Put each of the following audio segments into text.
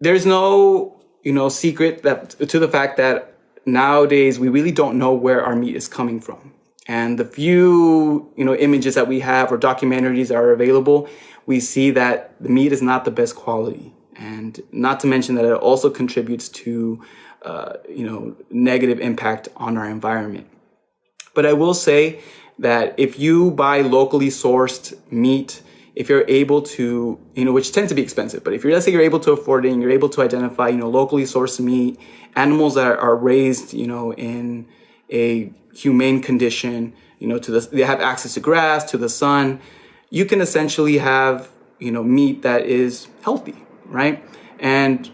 there's no, secret that to the fact that nowadays we really don't know where our meat is coming from. And the few, images that we have or documentaries that are available, we see that the meat is not the best quality. And not to mention that it also contributes to, negative impact on our environment. But I will say that if you buy locally sourced meat, if you're able to, which tends to be expensive, but if let's say you're able to afford it and you're able to identify, locally sourced meat, animals that are raised, in a humane condition, they have access to grass, to the sun, you can essentially have, meat that is healthy, right? And,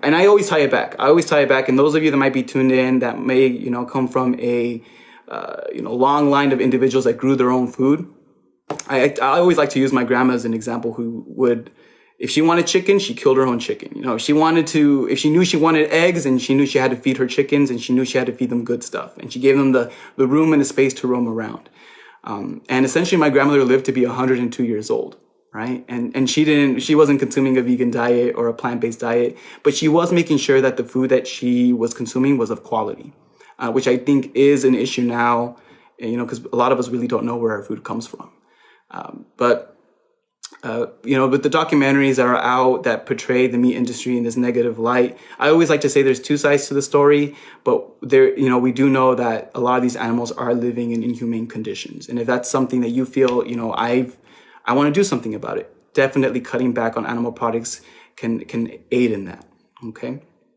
and I always tie it back. And those of you that might be tuned in that may, come from a, long line of individuals that grew their own food. I always like to use my grandma as an example who would, if she wanted chicken, she killed her own chicken. If she knew she wanted eggs and she knew she had to feed her chickens and she knew she had to feed them good stuff. And she gave them the room and the space to roam around. And essentially my grandmother lived to be 102 years old, right? And she wasn't consuming a vegan diet or a plant-based diet, but she was making sure that the food that she was consuming was of quality, which I think is an issue now, because a lot of us really don't know where our food comes from. But the documentaries that are out that portray the meat industry in this negative light, I always like to say there's two sides to the story, but we do know that a lot of these animals are living in inhumane conditions. And if that's something that you feel, I want to do something about it, definitely cutting back on animal products can aid in that. Okay.